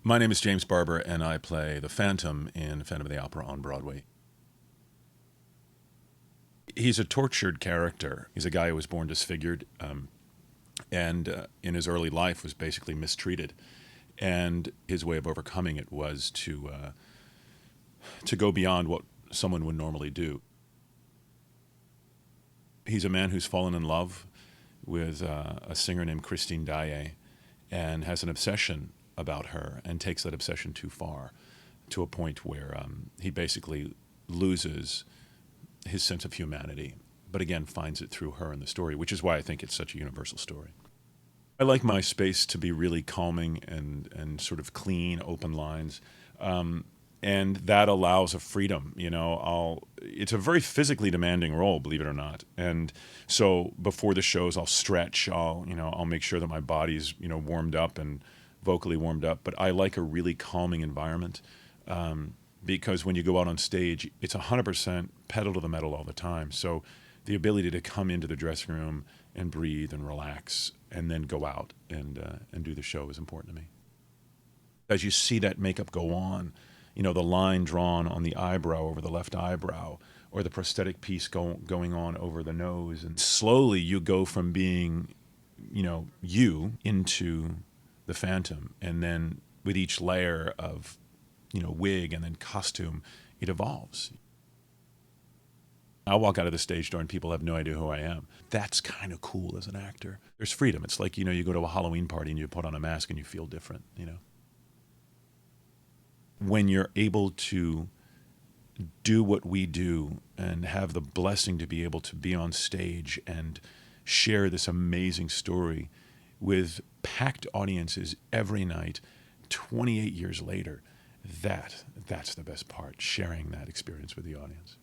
My name is James Barbour, and I play the Phantom in Phantom of the Opera on Broadway. He's a tortured character. He's a guy who was born disfigured, and in his early life was basically mistreated. And his way of overcoming it was to go beyond what someone would normally do. He's a man who's fallen in love with a singer named Christine Daae and has an obsession about her and takes that obsession too far, to a point where he basically loses his sense of humanity, but again finds it through her in the story, which is why I think it's such a universal story. I like my space to be really calming and sort of clean, open lines. And that allows a freedom, it's a very physically demanding role, believe it or not. And so before the shows, I'll stretch, I'll make sure that my body's, warmed up and vocally warmed up. But I like a really calming environment, because when you go out on stage, it's 100% pedal to the metal all the time. So the ability to come into the dressing room and breathe and relax and then go out and do the show is important to me. As you see that makeup go on, the line drawn on the eyebrow over the left eyebrow, or the prosthetic piece going on over the nose, and slowly you go from being, you into the Phantom, and then with each layer of, wig and then costume, it evolves. I'll walk out of the stage door and people have no idea who I am. That's kind of cool as an actor. There's freedom. It's like, you go to a Halloween party and you put on a mask and you feel different, When you're able to do what we do and have the blessing to be able to be on stage and share this amazing story with packed audiences every night, 28 years later, that's the best part, sharing that experience with the audience.